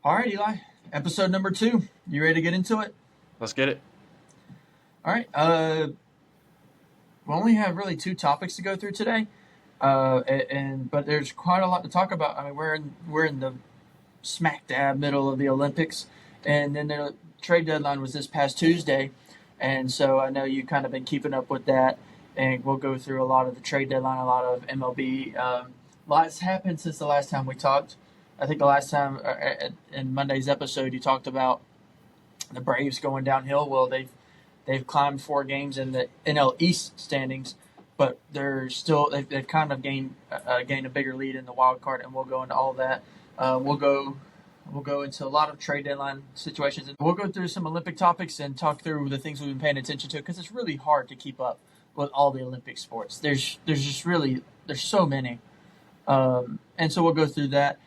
All right, Eli. Episode number 2. You ready to get into it? Let's get it. All right. We only have really 2 topics to go through today, but there's quite a lot to talk about. I mean, we're in the smack dab middle of the Olympics, and then the trade deadline was this past Tuesday, and so I know you kind of been keeping up with that, and we'll go through a lot of the trade deadline, a lot of MLB. Lots happened since the last time we talked. I think the last time in Monday's episode you talked about the Braves going downhill. Well, they've climbed 4 games in the NL East standings, but they've kind of gained a bigger lead in the wild card, and we'll go into all that. We'll go into a lot of trade deadline situations, and we'll go through some Olympic topics and talk through the things we've been paying attention to because it's really hard to keep up with all the Olympic sports. There's so many, and so we'll go through that.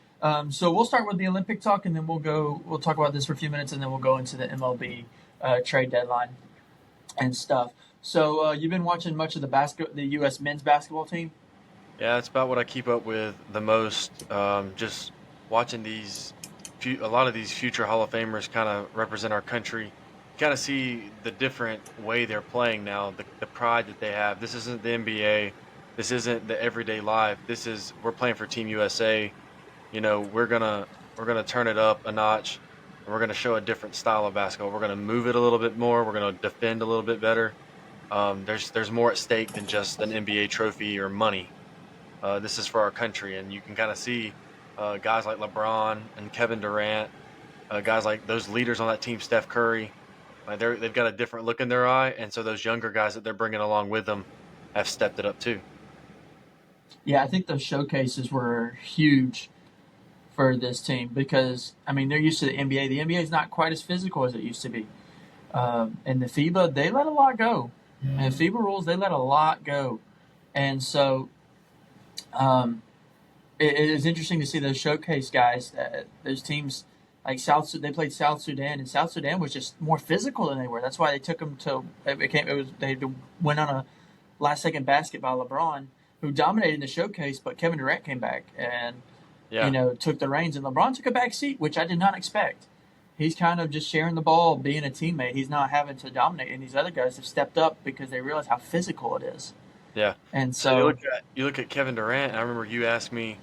So we'll start with the Olympic talk, and then we'll talk about this for a few minutes, and then we'll go into the MLB trade deadline and stuff. So you've been watching much of the U.S. men's basketball team. Yeah, it's about what I keep up with the most. Just watching a lot of these future Hall of Famers kind of represent our country. Kind of see the different way they're playing now, the pride that they have. This isn't the NBA. This isn't the everyday life. We're playing for Team USA. We're gonna turn it up a notch. And we're gonna show a different style of basketball. We're gonna move it a little bit more. We're gonna defend a little bit better. There's more at stake than just an NBA trophy or money. This is for our country, and you can kind of see guys like LeBron and Kevin Durant, guys like those leaders on that team, Steph Curry. They've got a different look in their eye, and so those younger guys that they're bringing along with them have stepped it up too. Yeah, I think those showcases were huge for this team because I mean they're used to the NBA. The NBA is not quite as physical as it used to be, and the FIBA they let a lot go. And FIBA rules they let a lot go, and so um, it is interesting to see those showcase guys. Those teams like they played South Sudan, and South Sudan was just more physical than they were. That's why they took them to. They went on a last second basket by LeBron, who dominated in the showcase, but Kevin Durant came back and Yeah, took the reins, and LeBron took a back seat, which I did not expect. He's kind of just sharing the ball, being a teammate. He's not having to dominate, and these other guys have stepped up because they realize how physical it is. yeah. And So you so, look at you look at Kevin Durant, and I remember you asked me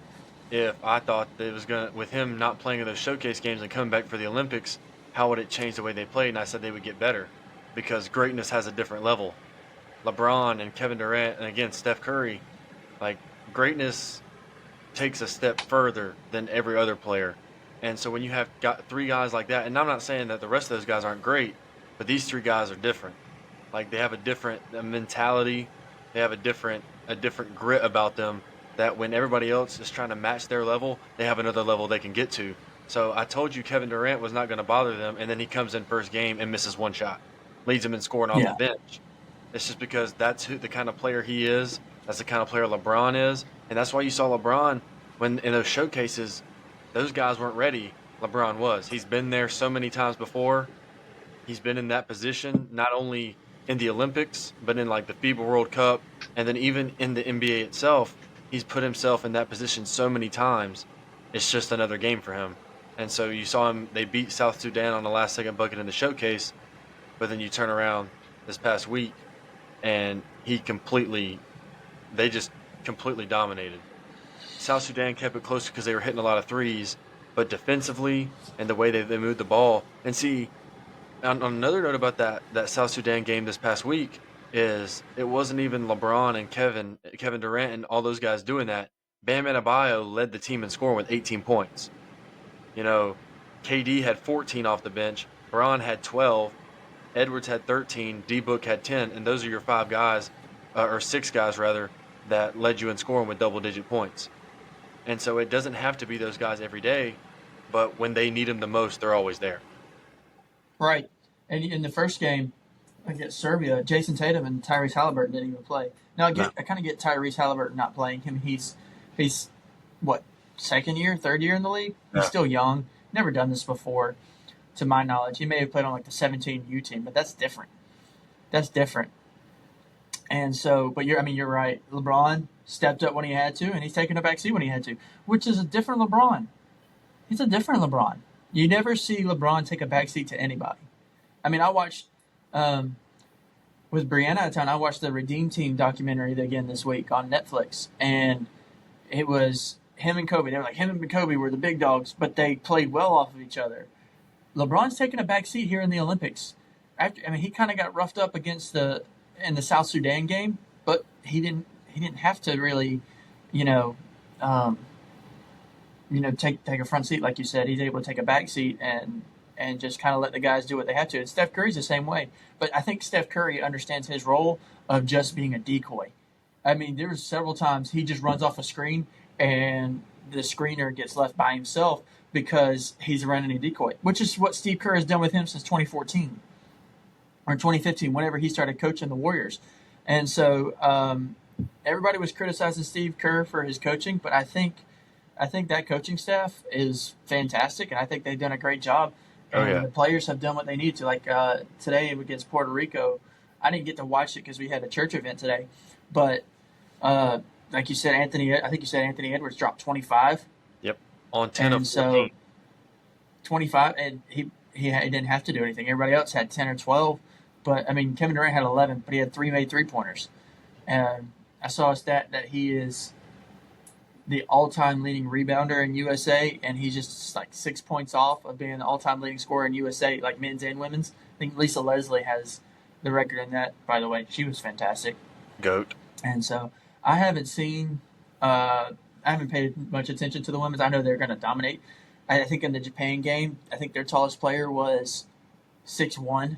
if I thought that it was gonna with him not playing in those showcase games and coming back for the Olympics, how would it change the way they played? And I said they would get better because greatness has a different level. LeBron and Kevin Durant, and again Steph Curry, like greatness takes a step further than every other player. And so when you have got 3 guys like that, and I'm not saying that the rest of those guys aren't great, but these 3 guys are different. Like they have a different mentality, they have a different grit about them that when everybody else is trying to match their level, they have another level they can get to. So I told you Kevin Durant was not going to bother them, and then he comes in first game and misses 1 shot, leads them in scoring off the yeah, bench. It's just because that's the kind of player he is. That's the kind of player LeBron is, and that's why you saw LeBron when in those showcases, those guys weren't ready. LeBron was. He's been there so many times before. He's been in that position not only in the Olympics, but in like the FIBA World Cup, and then even in the NBA itself. He's put himself in that position so many times. It's just another game for him. And so you saw him. They beat South Sudan on the last second bucket in the showcase, but then you turn around this past week and they just completely dominated. South Sudan kept it close because they were hitting a lot of threes, but defensively and the way they moved the ball. And see, on another note about that South Sudan game this past week is it wasn't even LeBron and Kevin Durant and all those guys doing that. Bam Adebayo led the team in scoring with 18 points. You know, KD had 14 off the bench, Braun had 12, Edwards had 13, D Book had 10, and those are your 5 guys, or 6 guys rather, that led you in scoring with double digit points. And so it doesn't have to be those guys every day, but when they need them the most, they're always there. right. And in the first game against Serbia, Jason Tatum and Tyrese Halliburton didn't even play. Now No. I kind of get Tyrese Halliburton not playing him. He's what, second year, third year in the league. He's Yeah. still young. Never done this before, to my knowledge. He may have played on like the 17U team, but that's different. That's different. And so, but you're right. LeBron stepped up when he had to, and he's taking a back seat when he had to, which is a different LeBron. He's a different LeBron. You never see LeBron take a backseat to anybody. I mean, I watched with Brianna out of town. I watched the Redeem Team documentary again this week on Netflix, and it was him and Kobe. They were like him and Kobe were the big dogs, but they played well off of each other. LeBron's taking a back seat here in the Olympics. He kind of got roughed up against in the South Sudan game, but he didn't have to really, you know, um, take a front seat like you said. He's able to take a back seat and just kind of let the guys do what they have to. And Steph Curry's the same way, but I think Steph Curry understands his role of just being a decoy. I mean, there was several times he just runs off a screen and the screener gets left by himself because he's running a decoy, which is what Steve Kerr has done with him since 2014 or 2015, whenever he started coaching the Warriors. And so everybody was criticizing Steve Kerr for his coaching, but I think that coaching staff is fantastic, and I think they've done a great job. Oh And yeah, the players have done what they need to. Like today against Puerto Rico, I didn't get to watch it because we had a church event today, but like you said, I think you said Anthony Edwards dropped 25, yep. On 10 of and 14. so 25, and he didn't have to do anything. Everybody else had 10 or 12, but I mean Kevin Durant had 11, but he had 3 made 3-pointers, and I saw a stat that he is the all-time leading rebounder in USA, and he's just like 6 points off of being the all-time leading scorer in USA, like men's and women's. I think Lisa Leslie has the record in that. By the way, she was fantastic, Goat. and so I haven't seen, I haven't paid much attention to the women's. I know they're going to dominate. I think in the Japan game, I think their tallest player was 6'1".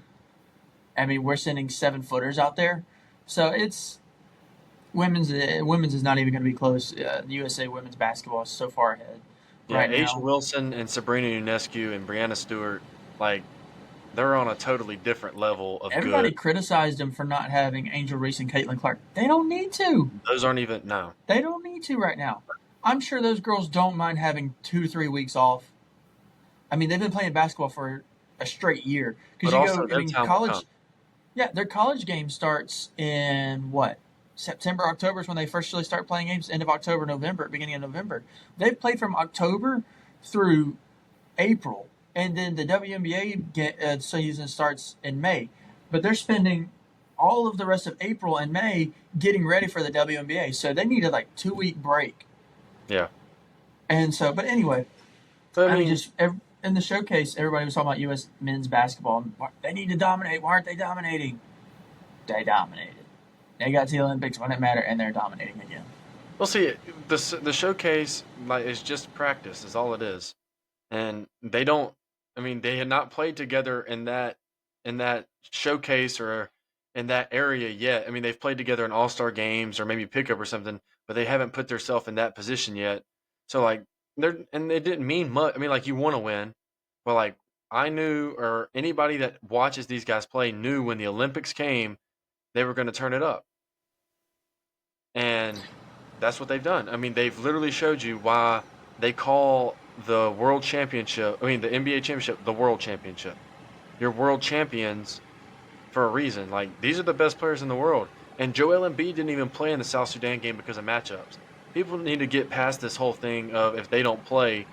I mean, we're sending 7-footers out there, so it's women's is not even going to be close. USA women's basketball is so far ahead Yeah, right Asia now. Wilson and Sabrina Ionescu and Brianna Stewart, like they're on a totally different level of Everybody good. criticized them for not having Angel Reese and Caitlin Clark. They don't need to. Those aren't even no. They don't need to right now. I'm sure those girls don't mind having 2 3 weeks off. I mean, they've been playing basketball for a straight year because But you also go. I their mean, time will come. college. Yeah, their college game starts in what? September, October is when they first really start playing games. End of October, November, beginning of November. They've played from October through April, and then the WNBA season starts in May. But they're spending all of the rest of April and May getting ready for the WNBA, so they need a like 2 week break. Yeah. And so, but anyway, But I I mean, mean, in the showcase, everybody was talking about U.S. men's basketball. They need to dominate. Why aren't they dominating? They dominated. They got to the Olympics when it mattered, and they're dominating again. we'll see. The showcase like is just practice is all it is, and they don't. I mean, they had not played together in that showcase or in that area yet. I mean, they've played together in All Star games or maybe pickup or something, but they haven't put themselves in that position yet. So like they didn't mean much. I mean, like you want to win, but like I knew or anybody that watches these guys play knew when the Olympics came, they were going to turn it up. And that's what they've done. I mean, they've literally showed you why they call the world championship, I mean, the NBA championship, the world championship. You're world champions for a reason. Like, these are the best players in the world. And Joel Embiid didn't even play in the South Sudan game because of matchups. People need to get past this whole thing of if they don't play,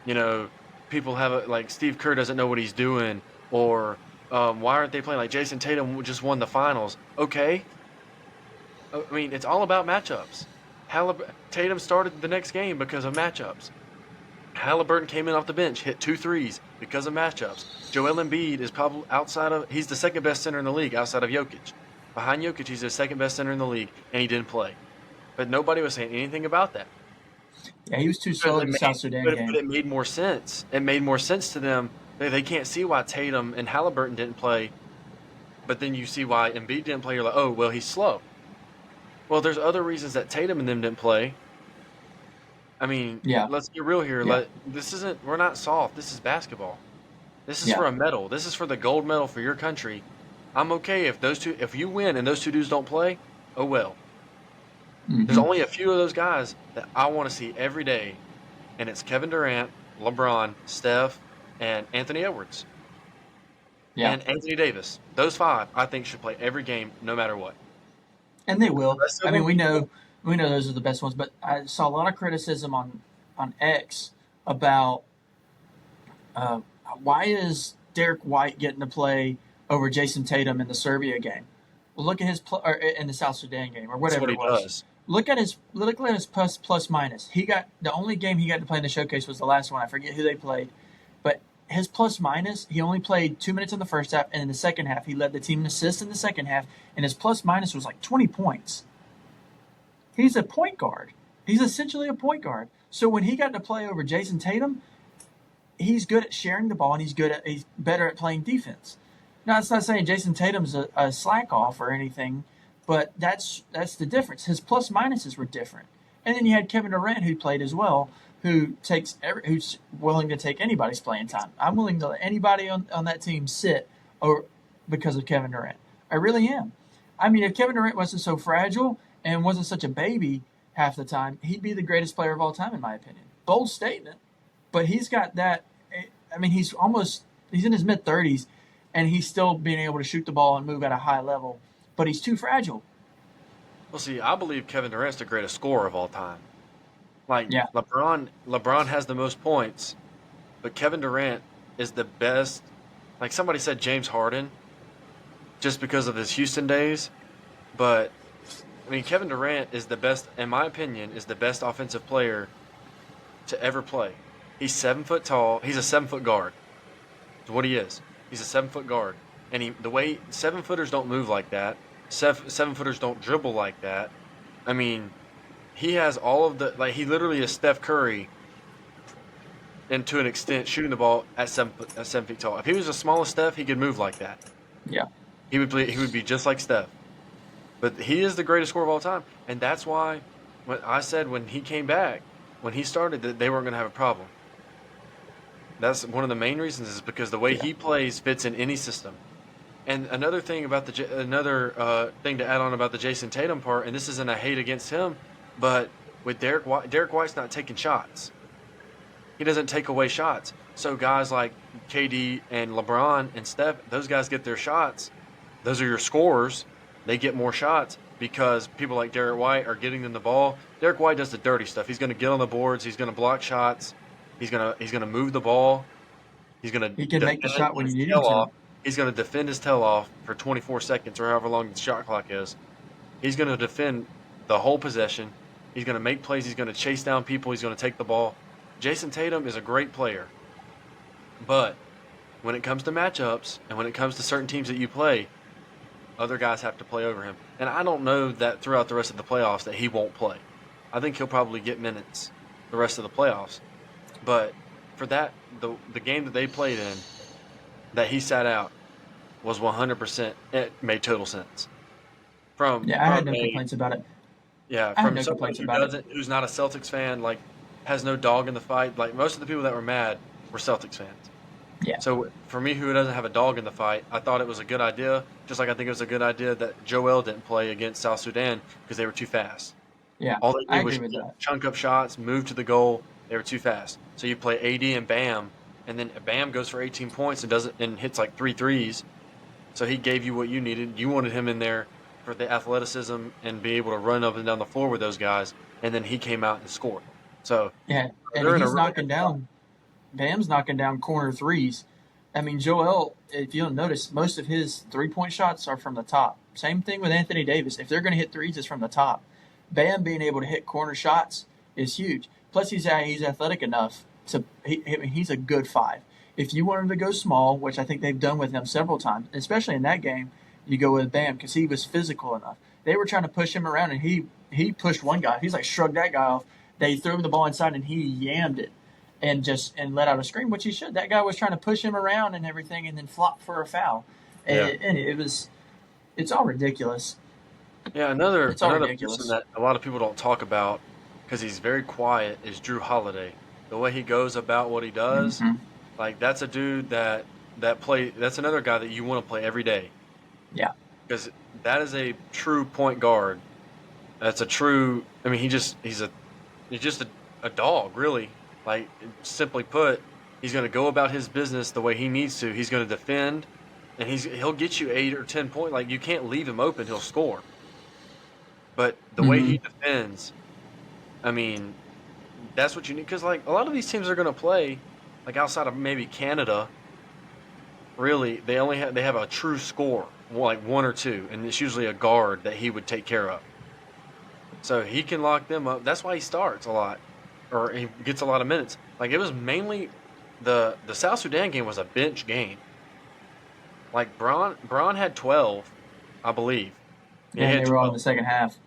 you know, people have a, like Steve Kerr doesn't know what he's doing, or why aren't they playing? Like Jason Tatum just won the finals. Okay, I mean, it's all about matchups. Tatum started the next game because of matchups. Halliburton came in off the bench, hit 2 threes because of matchups. Joel Embiid is probably he's the second best center in the league outside of Jokic. Behind Jokic, he's the second best center in the league, and he didn't play. But nobody was saying anything about that. Yeah, he was too But slow in the South Sudan but game. it made more sense. It made more sense to them. They can't see why Tatum and Halliburton didn't play, but then you see why Embiid didn't play. You're like, oh, well, he's slow. Well, there's other reasons that Tatum and them didn't play. I mean, Yeah, let's get real here. yeah, We're not soft. This is basketball. This is yeah. for a medal. This is for the gold medal for your country. I'm okay if you win and those two dudes don't play, oh well. There's Hmm. only a few of those guys that I want to see every day, and it's Kevin Durant, LeBron, Steph, and Anthony Edwards, Yeah, and Anthony Davis. Those five, I think, should play every game, no matter what. and they The will. rest I of mean, them, we know those are the best ones, but I saw a lot of criticism on X about Uh, why is Derek White getting to play over Jason Tatum in the Serbia game? Well, look at his or in the South Sudan game or That's whatever what it he was. does. Look at his plus minus. He got the only game he got to play in the showcase was the last one. I forget who they played, but his plus minus, he only played 2 minutes in the first half, and in the second half he led the team in assists in the second half, and his plus minus was like 20 points. He's a point guard. He's essentially a point guard. So when he got to play over Jason Tatum, he's good at sharing the ball and he's better at playing defense. Now, it's not saying Jason Tatum's a slack off or anything, but that's the difference. His plus minuses were different. And then you had Kevin Durant who played as well, who's willing to take anybody's playing time. I'm willing to let anybody on that team sit or because of Kevin Durant. I really am. I mean, if Kevin Durant wasn't so fragile and wasn't such a baby half the time, he'd be the greatest player of all time, in my opinion. Bold statement, but he's got that. I mean, he's in his mid 30s, and he's still being able to shoot the ball and move at a high level, but he's too fragile. Well, see, I believe Kevin Durant's the greatest scorer of all time. Like Yeah, LeBron has the most points, but Kevin Durant is the best. Like somebody said, James Harden, just because of his Houston days. But I mean, Kevin Durant is the best, in my opinion, is the best offensive player to ever play. He's 7 foot tall. He's a 7 foot guard. That's what he is. He's a 7 foot guard, and the way 7 footers don't move like that. 7 footers don't dribble like that. I mean, he has all of the like. He literally is Steph Curry, and to an extent, shooting the ball at 7 feet tall. If he was the smallest Steph, he could move like that. yeah, He would be just like Steph. But he is the greatest scorer of all time, and that's why when I said when he came back, when he started, that they weren't going to have a problem. That's one of the main reasons is because the way yeah, he plays fits in any system. And another thing about another thing to add on about the Jason Tatum part, and this isn't a hate against him, but with Derek White's not taking shots. He doesn't take away shots. So guys like KD and LeBron and Steph, those guys get their shots. Those are your scorers. They get more shots because people like Derek White are getting them the ball. Derek White does the dirty stuff. He's going to get on the boards. He's going to block shots. He's going to move the ball. He's going to he can make the defend shot when his you need him tail to. off. He's going to defend his tail off for 24 seconds or however long the shot clock is. He's going to defend the whole possession. He's going to make plays. He's going to chase down people. He's going to take the ball. Jason Tatum is a great player, but when it comes to matchups and when it comes to certain teams that you play, other guys have to play over him. And I don't know that throughout the rest of the playoffs that he won't play. I think he'll probably get minutes the rest of the playoffs. But for that, the game that they played in that he sat out was 100%. It made total sense from Yeah, I had from no a complaints about it. yeah, I had from no somebody complaints about it. who's not a Celtics fan, like has no dog in the fight. Like most of the people that were mad were Celtics fans. Yeah, So for me, who doesn't have a dog in the fight, I thought it was a good idea. Just like I think it was a good idea that Joel didn't play against South Sudan because they were too fast. yeah, All they I did was agree with that. chunk up shots, move to the goal. They were too fast. So you play AD and Bam, and then Bam goes for 18 points and hits like three threes. So he gave you what you needed. You wanted him in there for the athleticism and be able to run up and down the floor with those guys. And then he came out and scored. So Yeah, and they're in a he's really good knocking spot. down. Bam's knocking down corner threes. I mean, Joel, if you'll notice, most of his 3 point shots are from the top. Same thing with Anthony Davis. If they're going to hit threes, it's from the top. Bam being able to hit corner shots is huge. Plus, he's athletic enough to. I mean, he's a good five. If you want him to go small, which I think they've done with him several times, especially in that game, you go with Bam because he was physical enough. They were trying to push him around, and he pushed one guy. He's like shrugged that guy off. They threw him the ball inside, and he yammed it and let out a scream, which he should. That guy was trying to push him around and everything, and then flop for a foul, Yeah. and it's all ridiculous. Yeah, It's all another person ridiculous. that a lot of people don't talk about because he's very quiet is Drew Holiday. The way he goes about what he does, Hmm. like that's a dude that's another guy that you want to play every day Yeah, because that is a true point guard. That's a true. I mean, he's just a dog, really. Like simply put, he's going to go about his business the way he needs to. He's going to defend, and he'll get you 8 or 10 points. Like you can't leave him open; he'll score. But the way hmm he defends, I mean, that's what you need. Because like a lot of these teams are going to play. like outside of maybe Canada, really they have a true scorer, like one or two, and it's usually a guard that he would take care of. So he can lock them up. That's why he starts a lot, or he gets a lot of minutes. Like it was mainly the South Sudan game was a bench game. Like Braun had 12, I believe. Yeah, he And they had were all in 12. the second half.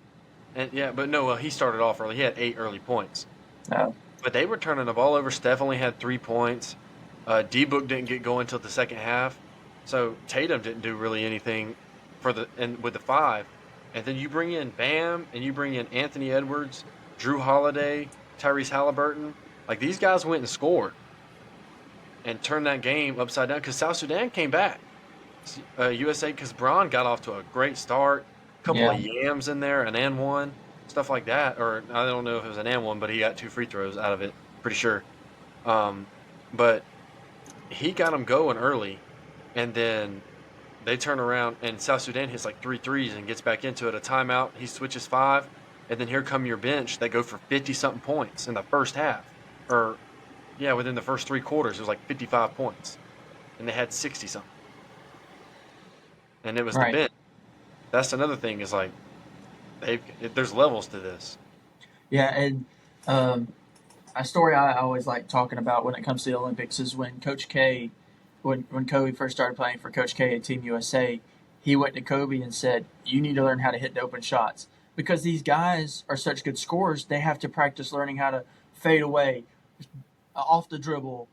And yeah, but no, well, he started off early. He had 8 early points. Oh, But they were turning the ball over. Steph only had 3 points. D Book didn't get going until the second half. So Tatum didn't do really anything with the five. And then you bring in Bam and you bring in Anthony Edwards, Drew Holiday, Tyrese Halliburton. Like these guys went and scored and turned that game upside down because South Sudan came back. USA, because Braun got off to a great start. A couple yeah. of yams in there, an and one, stuff like that. Or I don't know if it was an and one, but he got 2 free throws out of it, pretty sure. Um, but he got them going early, and then they turn around, and South Sudan hits like 3 threes and gets back into it. A timeout, he switches five, and then here come your bench. They go for 50-something points in the first half. Or, yeah, within the first 3 quarters, it was like 55 points. And they had 60-something. And it was the Right. bench. That's another thing is like, there's levels to this. Yeah, and um, a story I always like talking about when it comes to the Olympics is when Coach K, when Kobe first started playing for Coach K at Team USA, he went to Kobe and said, "You need to learn how to hit the open shots because these guys are such good scorers. They have to practice learning how to fade away, off the dribble,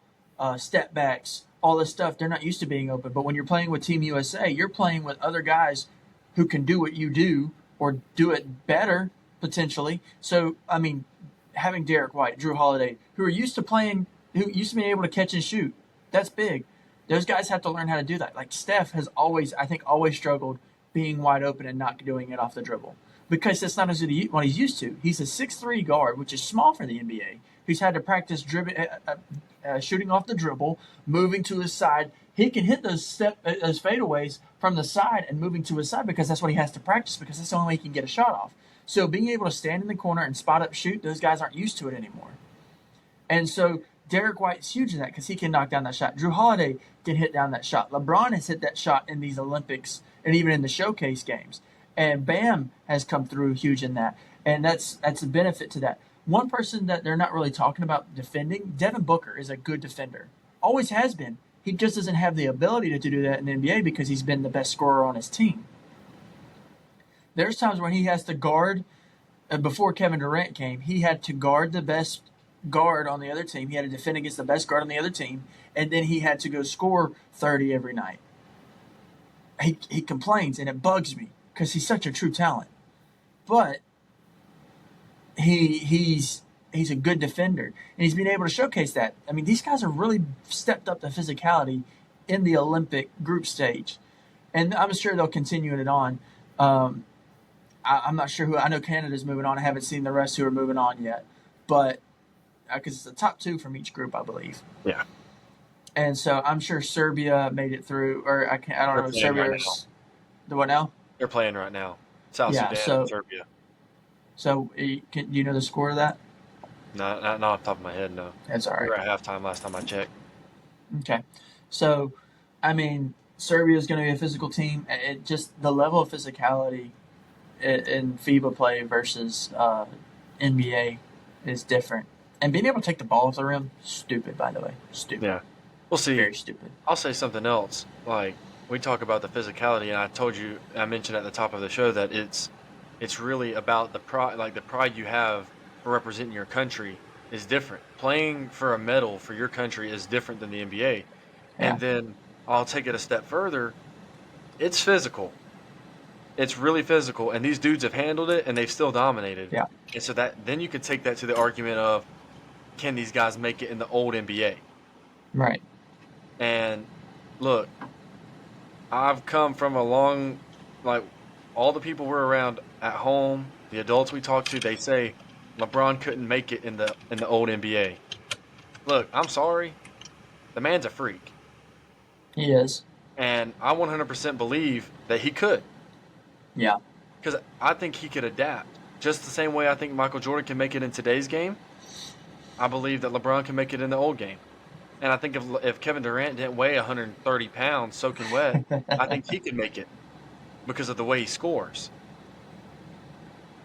step backs, all this stuff. They're not used to being open. But when you're playing with Team USA, you're playing with other guys who can do what you do or do it better potentially. So I mean, having Derek White, Drew Holiday, who are used to playing, who used to be able to catch and shoot, that's big. Those guys have to learn how to do that. Like Steph has always, I think, always struggled being wide open and not doing it off the dribble because that's not what he's used to. He's a 6'3" guard, which is small for the NBA, who's had to practice shooting off the dribble, moving to his side. He can hit those fadeaways from the side and moving to his side because that's what he has to practice because that's the only way he can get a shot off. So being able to stand in the corner and spot up shoot, those guys aren't used to it anymore. And so Derek White's huge in that because he can knock down that shot. Drew Holiday can hit down that shot. LeBron has hit that shot in these Olympics and even in the showcase games. And Bam has come through huge in that. And that's a benefit to that. One person that they're not really talking about defending, Devin Booker is a good defender. Always has been. He just doesn't have the ability to do that in the NBA because he's been the best scorer on his team. There's times when he has to guard, before Kevin Durant came, he had to guard the best guard on the other team. He had to defend against the best guard on the other team, and then he had to go score 30 every night. He complains, and it bugs me because he's such a true talent. But he's a good defender, and he's been able to showcase that. I mean, these guys have really stepped up the physicality in the Olympic group stage, and I'm sure they'll continue it on. I'm not sure who. I know Canada's moving on. I haven't seen the rest who are moving on yet, but because it's the top two from each group, I believe. Yeah. And so I'm sure Serbia made it through, or I don't They're know. playing right Serbia's the what now? They're playing right now. South Yeah. Sudan and Serbia. So do you know the score of that? Not off the top of my head, no. That's all We right. were at halftime last time I checked. Okay. So, I mean, Serbia is going to be a physical team. It just the level of physicality in FIBA play versus NBA is different. And being able to take the ball off the rim, stupid, by the way. Stupid. Yeah. We'll see. Very stupid. I'll say something else. Like, we talk about the physicality, and I mentioned at the top of the show that it's really about the pride you have for representing your country is different. Playing for a medal for your country is different than the NBA. Yeah. And then I'll take it a step further. It's physical. It's really physical, and these dudes have handled it, and they've still dominated. Yeah. And so then you can take that to the argument of, can these guys make it in the old NBA? Right. And look, I've come from a long, like, all the people we're around at home, the adults we talk to, they say LeBron couldn't make it in the old NBA. Look, I'm sorry, the man's a freak, He is. and I 100% believe that he could, Yeah. because I think he could adapt just the same way I think Michael Jordan can make it in today's game. I believe that LeBron can make it in the old game. And I think if Kevin Durant didn't weigh 130 pounds soaking wet, I think he could make it because of the way he scores.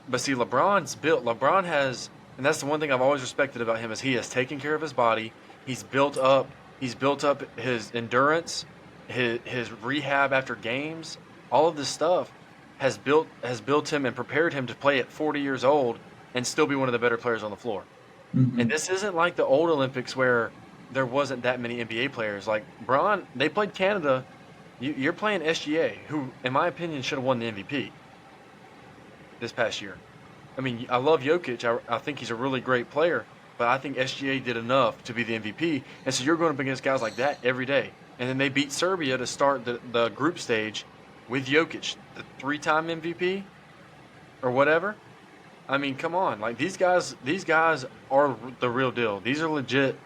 But see, LeBron's built. LeBron has, and that's the one thing I've always respected about him is he has taken care of his body. He's built up. He's built up his endurance, his rehab after games. All of this stuff has built him and prepared him to play at 40 years old and still be one of the better players on the floor. Hmm. And this isn't like the old Olympics where there wasn't that many NBA players. Like Bron, they played Canada. You're playing SGA, who, in my opinion, should have won the MVP this past year. I mean, I love Jokic. I think he's a really great player, but I think SGA did enough to be the MVP. And so you're going up against guys like that every day. And then they beat Serbia to start the group stage with Jokic, the 3-time MVP or whatever. I mean, come on. Like these guys are the real deal. These are legit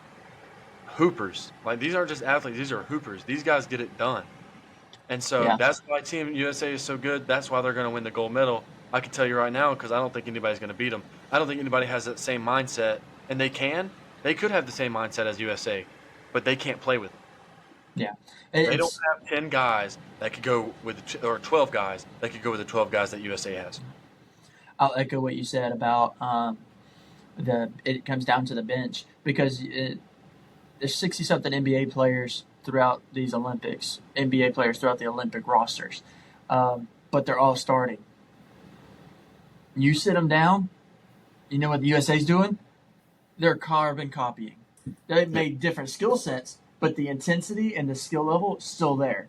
hoopers. Like these aren't just athletes, these are hoopers. These guys get it done. And so Yeah. that's why Team USA is so good. That's why they're going to win the gold medal. I can tell you right now because I don't think anybody's going to beat them. I don't think anybody has that same mindset, and they can. They could have the same mindset as USA, but they can't play with it. Yeah. They don't It's have 10 guys that could go with, or 12 guys that could go with the 12 guys that USA has. I'll echo what you said about it comes down to the bench because there's 60 something NBA players throughout these Olympics, NBA players throughout the Olympic rosters, but they're all starting. You sit them down, you know what the USA's doing? They're carbon copying. They've Yeah. made different skill sets, but the intensity and the skill level is still there.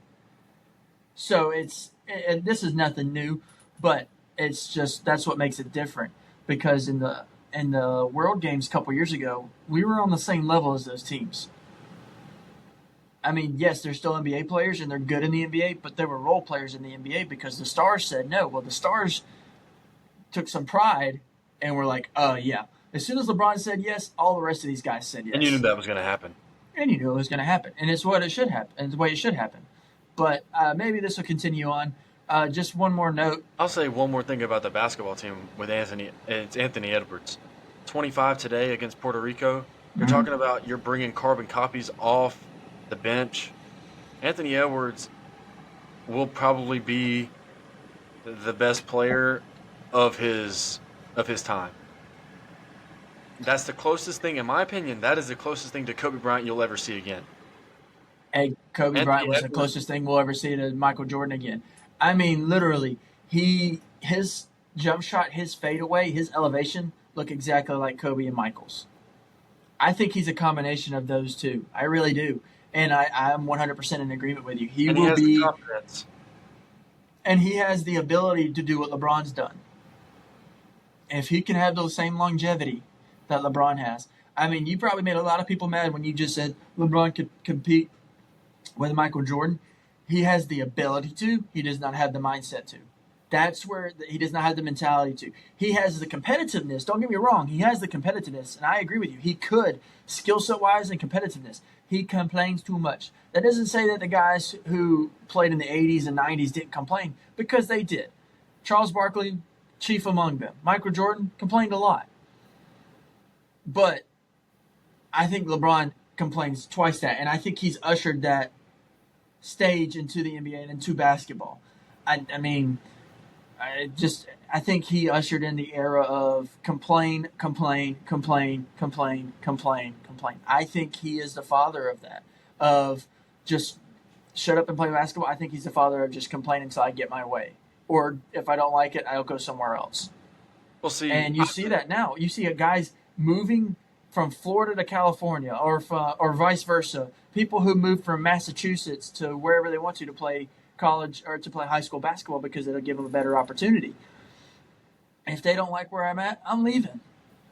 So and this is nothing new, but it's just that's what makes it different because in the World Games a couple years ago, we were on the same level as those teams. I mean, yes, they're still NBA players and they're good in the NBA, but they were role players in the NBA because the Stars said no. Well, the Stars took some pride and were like, yeah. As soon as LeBron said yes, all the rest of these guys said And you knew yes. that was going to happen. And you knew it was going to happen. And it's what it should happen. And it's the way it should happen. But maybe this will continue on. Just one more note. I'll say one more thing about the basketball team with Anthony. It's Anthony Edwards. 25 today against Puerto Rico. You're Mhm. talking about you're bringing carbon copies off the bench. Anthony Edwards will probably be the best player of his time. That's the closest thing, in my opinion. That is the closest thing to Kobe Bryant you'll ever see again. Hey, Kobe Bryant Anthony was the Edwards. closest thing we'll ever see to Michael Jordan again. I mean, literally, his jump shot, his fadeaway, his elevation look exactly like Kobe and Michael's. I think he's a combination of those two. I really do. And I'm 100% in agreement with you. He And he will has the be, confidence. and he has the ability to do what LeBron's done. If he can have the same longevity that LeBron has, I mean, you probably made a lot of people mad when you just said LeBron could compete with Michael Jordan. He has the ability to, he does not have the mindset to. That's where he does not have the mentality to. He has the competitiveness. Don't get me wrong. He has the competitiveness, and I agree with you. He could, skill set wise and competitiveness. He complains too much. That doesn't say that the guys who played in the 80s and 90s didn't complain, because they did. Charles Barkley, chief among them. Michael Jordan complained a lot. But I think LeBron complains twice that, and I think he's ushered that stage into the NBA and into basketball. I mean, I think he ushered in the era of complain, complain, complain, complain, complain, complain. I think he is the father of that, of just shut up and play basketball. I think he's the father of just complain until I get my way, or if I don't like it, I'll go somewhere else. Well, see, And you see that now. You see guys moving from Florida to California, or vice versa. People who move from Massachusetts to wherever they want to play college or to play high school basketball because it'll give them a better opportunity. If they don't like where I'm at, I'm leaving,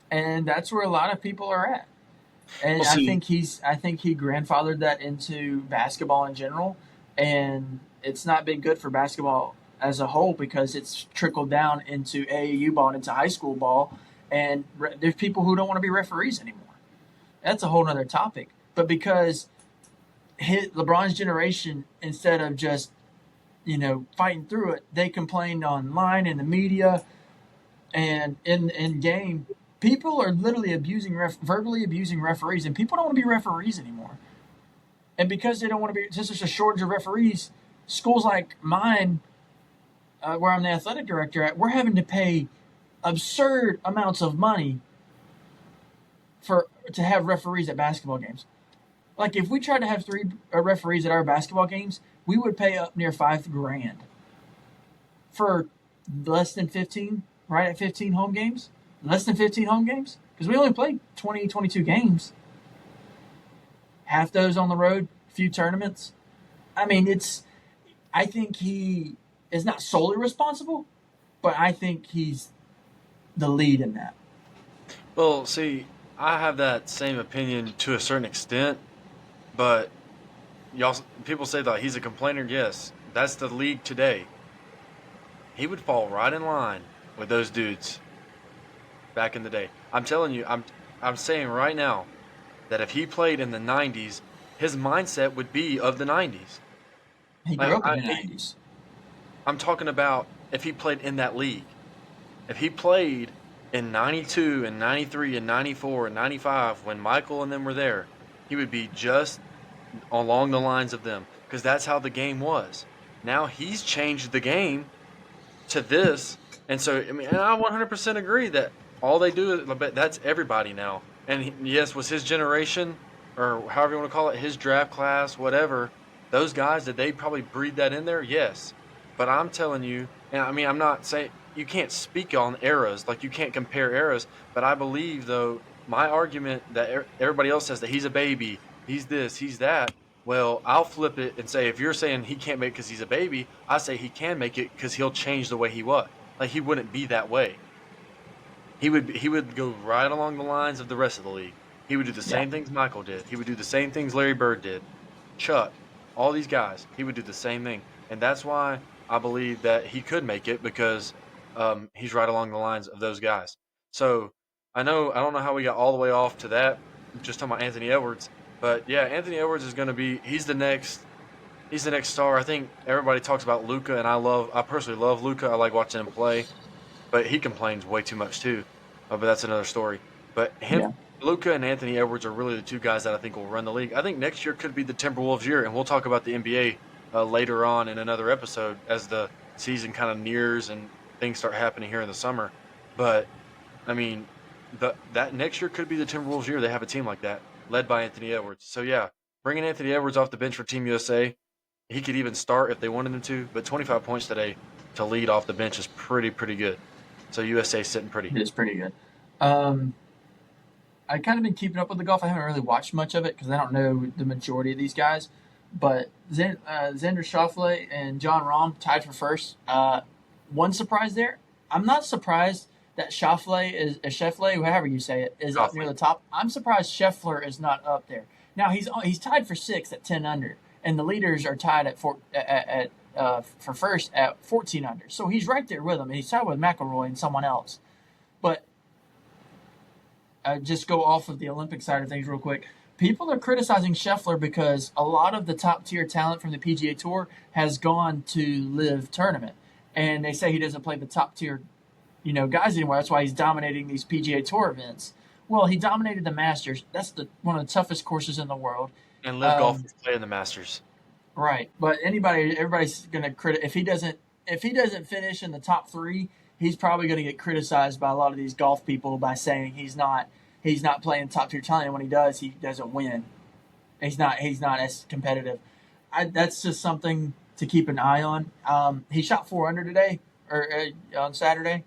and that's where a lot of people are at. And well, see, I think he grandfathered that into basketball in general, and it's not been good for basketball as a whole because it's trickled down into AAU ball and into high school ball, and there's people who don't want to be referees anymore. That's a whole other topic. But because LeBron's generation, instead of just fighting through it, they complained online in the media and in game. People are literally verbally abusing referees, and people don't want to be referees anymore. And because they don't want to be, just there's a shortage of referees, schools like mine, where I'm the athletic director at, we're having to pay absurd amounts of money to have referees at basketball games. Like if we tried to have three referees at our basketball games, we would pay up near $5,000 for less than 15, right at 15 home games, less than 15 home games, because we only played 20, 22 games. Half those on the road, few tournaments. I mean, I think he is not solely responsible, but I think he's the lead in that. Well, see, I have that same opinion to a certain extent, but y'all people say that he's a complainer. Yes, that's the league today. He would fall right in line with those dudes back in the day. I'm telling you, I'm saying right now that if he played in the 90s, his mindset would be of the 90s. He Like grew up in the 90s. I'm talking about if he played in that league. If he played in 92 and 93 and 94 and 95 when Michael and them were there, he would be just along the lines of them because that's how the game was. Now he's changed the game to this, and so I mean, and I 100% agree that all they do is, but that's everybody now. And yes, was his generation or however you want to call it, his draft class, whatever. Those guys, did they probably breed that in there? Yes, but I'm telling you, and I mean, I'm not saying you can't speak on eras, like you can't compare eras. But I believe though, my argument that everybody else says that he's a baby, he's this, he's that. Well, I'll flip it and say if you're saying he can't make it because he's a baby, I say he can make it because he'll change the way he was. Like he wouldn't be that way. He would go right along the lines of the rest of the league. He would do the Yeah. same things Michael did. He would do the same things Larry Bird did. Chuck, all these guys, he would do the same thing, and that's why I believe that he could make it because he's right along the lines of those guys. So I don't know how we got all the way off to that, just talking about Anthony Edwards, but yeah, Anthony Edwards is going to be he's the next star. I think everybody talks about Luka, and I personally love Luka. I like watching him play, but he complains way too much too. But that's another story. But Yeah. Luka and Anthony Edwards are really the two guys that I think will run the league. I think next year could be the Timberwolves' year, and we'll talk about the NBA later on in another episode as the season kind of nears and things start happening here in the summer. But I mean, that next year could be the Timberwolves' year. They have a team like that, led by Anthony Edwards. So yeah, bringing Anthony Edwards off the bench for Team USA, he could even start if they wanted him to. But 25 points today to lead off the bench is pretty good. So USA sitting pretty. It is pretty good. I kind of been keeping up with the golf. I haven't really watched much of it because I don't know the majority of these guys. But Xander Schauffele and John Rahm tied for first. One surprise there. I'm not surprised that Scheffler, however you say it, is up near the top. I'm surprised Scheffler is not up there. Now he's tied for sixth at 10 under, and the leaders are tied for first at 14 under. So he's right there with them, and he's tied with McIlroy and someone else. But just go off of the Olympic side of things real quick. People are criticizing Scheffler because a lot of the top tier talent from the PGA Tour has gone to LIV tournament, and they say he doesn't play the top tier, guys anymore. That's why he's dominating these PGA Tour events. Well, he dominated the Masters. That's one of the toughest courses in the world. And LIV Golf is playing the Masters. Right, but everybody's going to if he doesn't finish in the top three, he's probably going to get criticized by a lot of these golf people by saying he's not playing top tier talent. And when he does, he doesn't win. He's not as competitive. That's just something to keep an eye on. He shot 4 under today or on Saturday.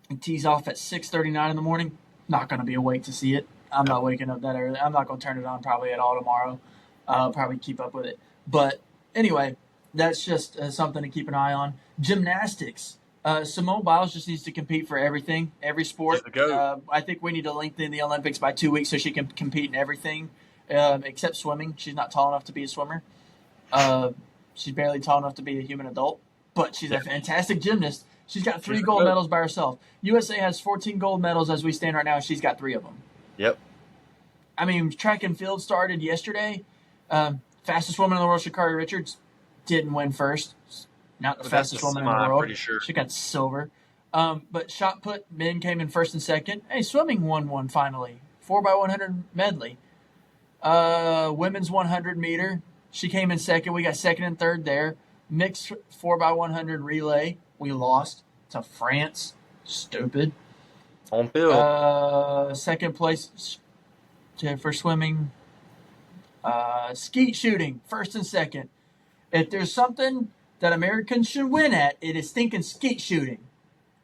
He tees off at 6:39 in the morning. Not going to be awake to see it. I'm not waking up that early. I'm not going to turn it on probably at all tomorrow. I'll probably keep up with it. But anyway, that's just something to keep an eye on. Gymnastics. Simone Biles just needs to compete for everything, every sport. I think we need to lengthen the Olympics by 2 weeks so she can compete in everything except swimming. She's not tall enough to be a swimmer. She's barely tall enough to be a human adult, but she's a fantastic gymnast. She's got 3 gold medals by herself. USA has 14 gold medals as we stand right now, and she's got 3 of them. Yep. I mean, track and field started yesterday. Fastest woman in the world, Sha'Carri Richards, didn't win first. Not the fastest woman in the world. Pretty sure. She got silver. But shot put, men came in first and second. Hey, swimming won one finally. 4x100 medley. Women's 100 meter. She came in second. We got second and third there. Mixed 4x100 relay. We lost to France. Stupid. Home field. Second place for swimming. Skeet shooting, first and second. If there's something that Americans should win at, it is stinking skeet shooting.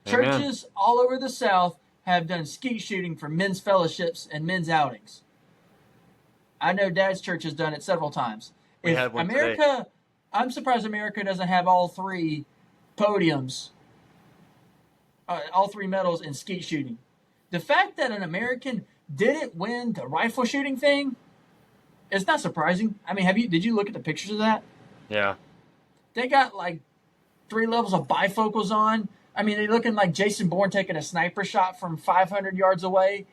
Amen. Churches all over the South have done skeet shooting for men's fellowships and men's outings. I know Dad's church has done it several times. We If had one America, today. I'm surprised America doesn't have all three podiums, all three medals in skeet shooting. The fact that an American didn't win the rifle shooting thing, it's not surprising. I mean, did you look at the pictures of that? Yeah. They got like 3 levels of bifocals on. I mean, they're looking like Jason Bourne taking a sniper shot from 500 yards away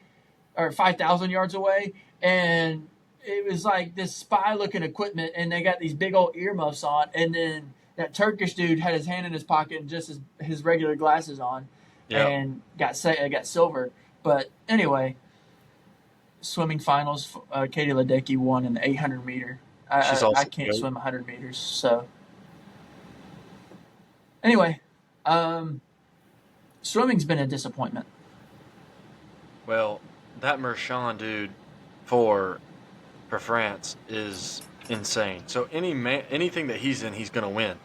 or 5,000 yards away. And it was like this spy looking equipment, and they got these big old earmuffs on. And then that Turkish dude had his hand in his pocket and just his regular glasses on, Yeah. and got silver. But anyway, swimming finals, Katie Ledecky won in the 800 meter. She's I also can't good. swim 100 meters, so anyway, swimming's been a disappointment. Well, that Mershon dude for France is insane. So anything that he's in, he's gonna win.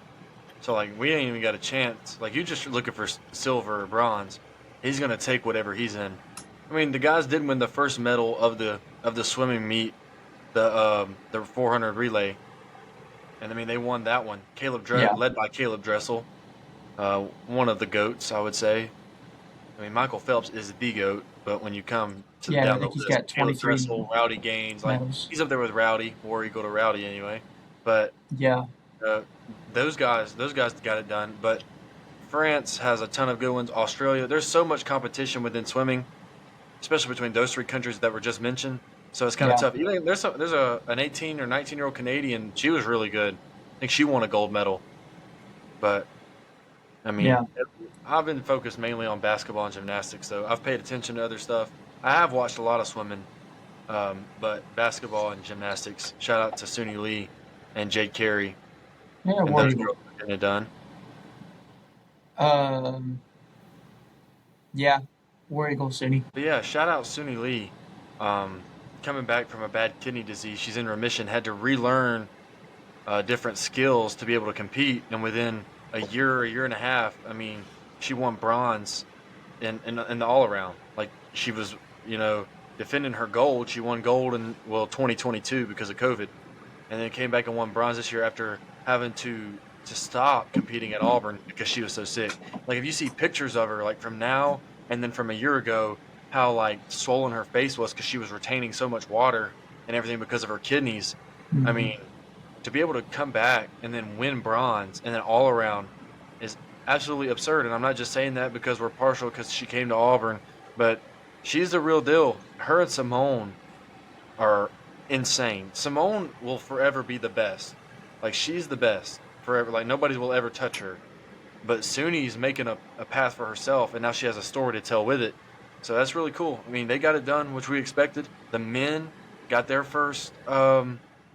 So like we ain't even got a chance. Like you just looking for silver or bronze, he's gonna take whatever he's in. I mean, the guys did win the first medal of the swimming meet, the 400 relay, and I mean they won that one. Yeah. Led by Caleb Dressel, one of the goats, I would say. I mean, Michael Phelps is the GOAT, but when you come to Yeah, I down the think he's list, got Caleb 23 Dressel, Rowdy Gaines, like medals. he's up there with Rowdy, War Eagle to Rowdy anyway. But Yeah, those guys got it done. But France has a ton of good ones. Australia, there's so much competition within swimming, especially between those three countries that were just mentioned. So it's kind of yeah, tough. Even there's an 18 or 19-year-old Canadian. She was really good. I think she won a gold medal. But I mean, yeah. I've been focused mainly on basketball and gymnastics, though. I've paid attention to other stuff. I have watched a lot of swimming, but basketball and gymnastics. Shout out to Suni Lee and Jade Carey Yeah, and War those Eagle. girls getting it done. Um, yeah, War Eagle City. But yeah, shout out Suni Lee. Coming back from a bad kidney disease, she's in remission. Had to relearn different skills to be able to compete, and within a year and a half, I mean, she won bronze in the all around. Like she was, defending her gold. She won gold in 2022 because of COVID, and then came back and won bronze this year after having to stop competing at Auburn because she was so sick. Like if you see pictures of her like from now and then from a year ago, how like swollen her face was because she was retaining so much water and everything because of her kidneys. I Mhm. mean, to be able to come back and then win bronze and then all around is absolutely absurd. And I'm not just saying that because we're partial because she came to Auburn, but she's the real deal. Her and Simone are insane. Simone will forever be the best. Like she's the best forever. Like nobody will ever touch her. But Suni's making a path for herself, and now she has a story to tell with it. So that's really cool. I mean, they got it done, which we expected. The men got their first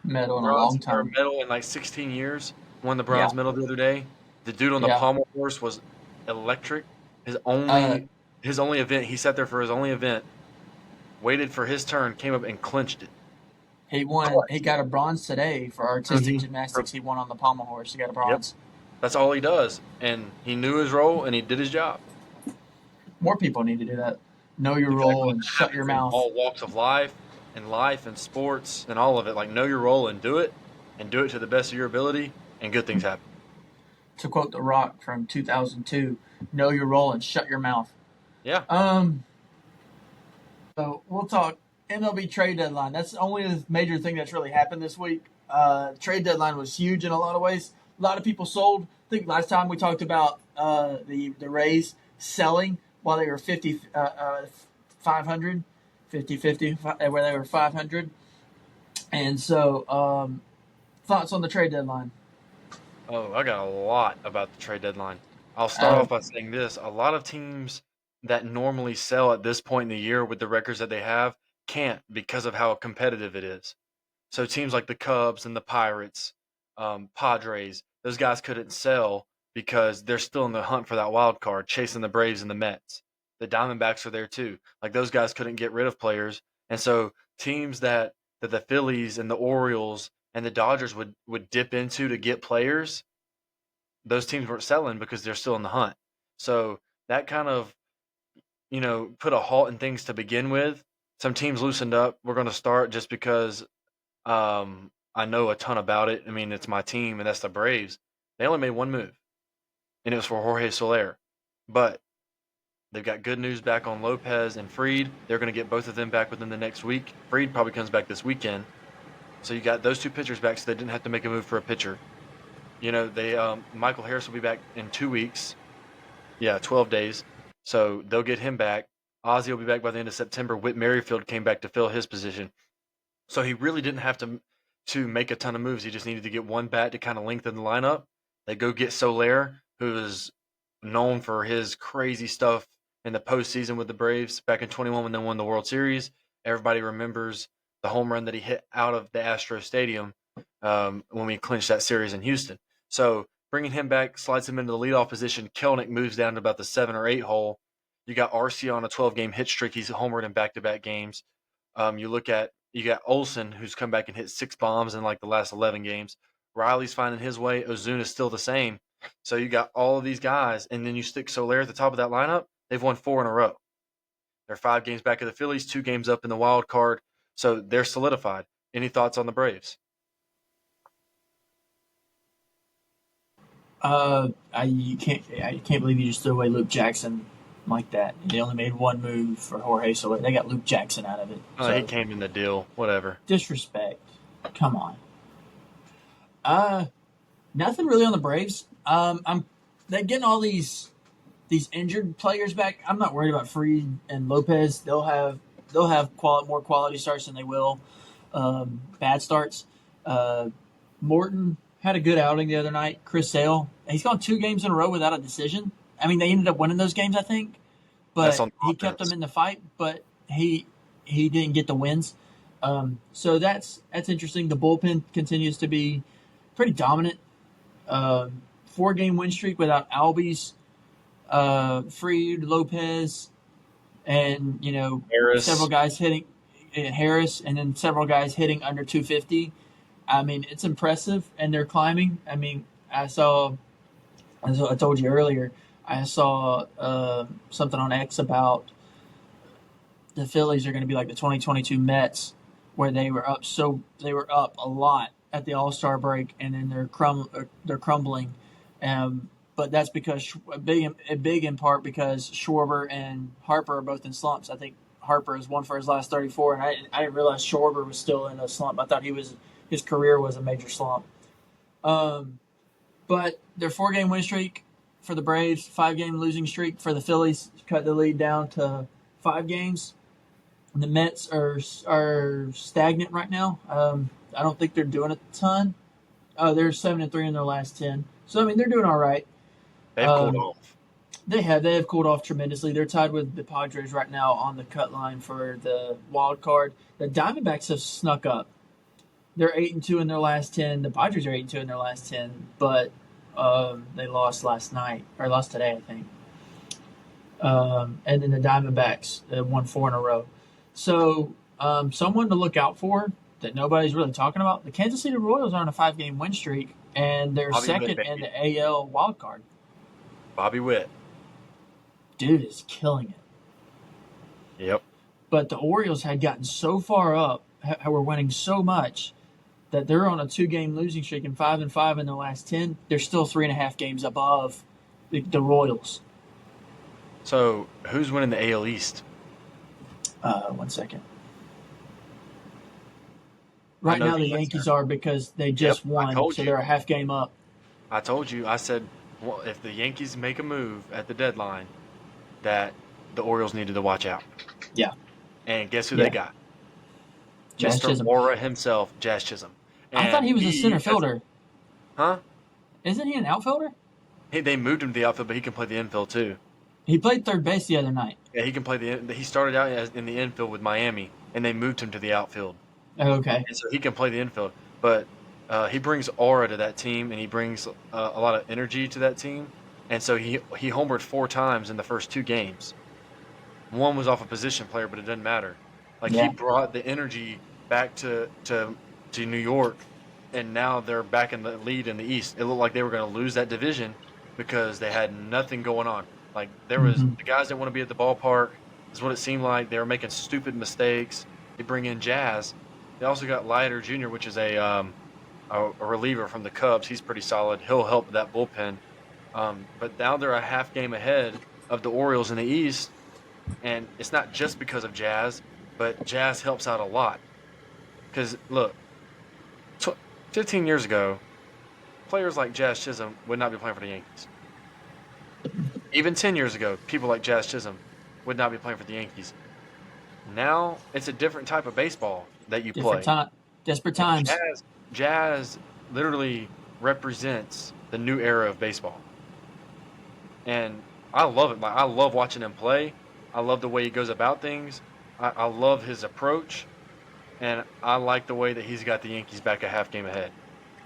Medal in a bronze long or time. medal in like 16 years. Won the Yeah, bronze medal the other day. The dude on the yeah. pommel horse was electric. His Uh, only his only event. He sat there for his only event, waited for his turn, came up and clinched it. he won. He got a bronze today for artistic Mhm. gymnastics. He won on the pommel horse. He got a Yep, bronze. that's all he does, and he knew his role and he did his job. More people need to do that. Know your role Exactly, and that shut your happens in mouth. all walks of life and sports and all of it. Like know your role and do it to the best of your ability, and good things happen. To quote The Rock from 2002, know your role and shut your mouth. Yeah, Um, so we'll talk MLB trade deadline. That's the only major thing that's really happened this week. Trade deadline was huge in a lot of ways. A lot of people sold. I think last time we talked about the Rays selling while they were 500, 50-50, where they were 500. And so, thoughts on the trade deadline? oh, I got a lot about the trade deadline. I'll start Uh, off by saying this. A lot of teams that normally sell at this point in the year with the records that they have can't because of how competitive it is. So teams like the Cubs and the Pirates, Padres, those guys couldn't sell because they're still in the hunt for that wild card, chasing the Braves and the Mets. The Diamondbacks are there too. Like those guys couldn't get rid of players, and so teams that the Phillies and the Orioles and the Dodgers would dip into to get players, those teams weren't selling because they're still in the hunt. So that kind of, put a halt in things to begin with. Some teams loosened up. We're going to start just because I know a ton about it. I mean, it's my team, and that's the Braves. They only made one move, and it was for Jorge Soler. But they've got good news back on Lopez and Fried. They're going to get both of them back within the next week. Fried probably comes back this weekend. So you got those two pitchers back, so they didn't have to make a move for a pitcher. They Michael Harris will be back in 2 weeks. Yeah, 12 days. So they'll get him back. Ozzie will be back by the end of September. Whit Merrifield came back to fill his position. So he really didn't have to make a ton of moves. He just needed to get one bat to kind of lengthen the lineup. They go get Soler, who is known for his crazy stuff in the postseason with the Braves back in 21 when they won the World Series. Everybody remembers the home run that he hit out of the Astro Stadium when we clinched that series in Houston. So bringing him back slides him into the leadoff position. Kelenic moves down to about the 7 or 8 hole. You got Arcia on a 12-game hit streak. He's homered in back-to-back games. You got Olsen, who's come back and hit 6 bombs in like the last 11 games. Riley's finding his way. Ozuna's still the same. So you got all of these guys, and then you stick Soler at the top of that lineup. They've won 4 in a row. They're 5 games back of the Phillies, 2 games up in the wild card. So they're solidified. Any thoughts on the Braves? You can't believe you just threw away Luke Jackson like that. They only made one move for Jorge Soler. They got Luke Jackson out of it. He came in the deal. Whatever. Disrespect. Come on. Nothing really on the Braves. They're getting all these injured players back. I'm not worried about Fried and Lopez. They'll have more quality starts than they will bad starts. Morton had a good outing the other night. Chris Sale, he's gone 2 games in a row without a decision. I mean, they ended up winning those games, I think, but he kept them in the fight. But he didn't get the wins. So that's interesting. The bullpen continues to be pretty dominant. 4-game win streak without Albies, Fried, Lopez, and Harris. several guys hitting Harris, and then several guys hitting under 250. I mean, it's impressive, and they're climbing. I mean, as I told you earlier, I saw something on X about the Phillies are going to be like the 2022 Mets, where they were up a lot at the All-Star break, and then they're crumbling. But that's because big in part because Schwarber and Harper are both in slumps. I think Harper has won for his last 34, and I didn't realize Schwarber was still in a slump. I thought his career was a major slump. But their 4-game win streak for the Braves, 5-game losing streak for the Phillies cut the lead down to 5 games. The Mets are stagnant right now. I don't think they're doing a ton. They're 7-3 in their last 10. So I mean, they're doing all right. They've cooled off. They have cooled off tremendously. They're tied with the Padres right now on the cut line for the wild card. The Diamondbacks have snuck up. They're 8-2 in their last 10. The Padres are 8-2 in their last 10, but they lost today, I think. And then the Diamondbacks won 4 in a row. So someone to look out for that nobody's really talking about. The Kansas City Royals are on a 5-game win streak, and they're second in the AL wild card. Bobby Witt. Dude is killing it. Yep. But the Orioles had gotten so far up, were winning so much, that they're on a 2-game losing streak and 5-5 in the last 10. They're still 3.5 games above the Royals. So who's winning the AL East? 1 second. Right now the Yankees are because they just won, so they're a half game up. I told you. I said, well, if the Yankees make a move at the deadline, that the Orioles needed to watch out. Yeah. And guess who they got? Jazz Mr. Chisholm. Aura himself, Jazz Chisholm. I thought he was a center fielder. Huh? Isn't he an outfielder? They moved him to the outfield, but he can play the infield too. He played third base the other night. Yeah, he can play he started out in the infield with Miami, and they moved him to the outfield. Okay. and so he can play the infield. But he brings aura to that team, and he brings a lot of energy to that team. And so he homered 4 times in the first 2 games. One was off a position player, but it doesn't matter. Like he Yeah. brought the energy back to New York, and now they're back in the lead in the East. It looked like they were going to lose that division because they had nothing going on. Like there was Hmm. the guys that want to be at the ballpark. Is what it seemed like. They were making stupid mistakes. They bring in Jazz. They also got Leiter Jr., which is a reliever from the Cubs. He's pretty solid. He'll help that bullpen. But now they're a half game ahead of the Orioles in the East, and it's not just because of Jazz, but Jazz helps out a lot. Because look, 15 years ago, players like Jazz Chisholm would not be playing for the Yankees. Even 10 years ago, people like Jazz Chisholm would not be playing for the Yankees. Now it's a different type of baseball that you Different play. time. Desperate And times. Jazz literally represents the new era of baseball. And I love it. Like I love watching him play. I love the way he goes about things. I love his approach, and I like the way that he's got the Yankees back a half game ahead.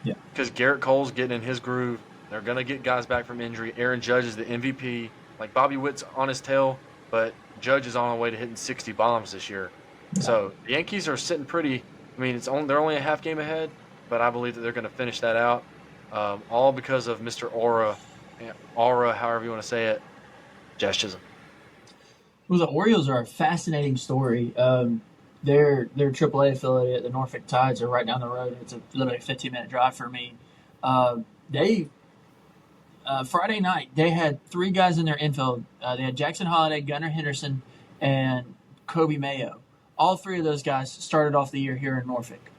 Yeah. Because Garrett Cole's getting in his groove. They're gonna get guys back from injury. Aaron Judge is the MVP. Like Bobby Witt's on his tail, but Judge is on the way to hitting 60 bombs this year. Yeah. So the Yankees are sitting pretty. I mean, they're only a half game ahead, but I believe that they're going to finish that out, all because of Mr. Aura, however you want to say it, Jazz Chisholm. Well, the Orioles are a fascinating story. Their AAA affiliate, the Norfolk Tides, are right down the road. It's a literally 15-minute drive for me. They Friday night they had 3 guys in their infield. They had Jackson Holiday, Gunnar Henderson, and Kobe Mayo. All 3 of those guys started off the year here in Norfolk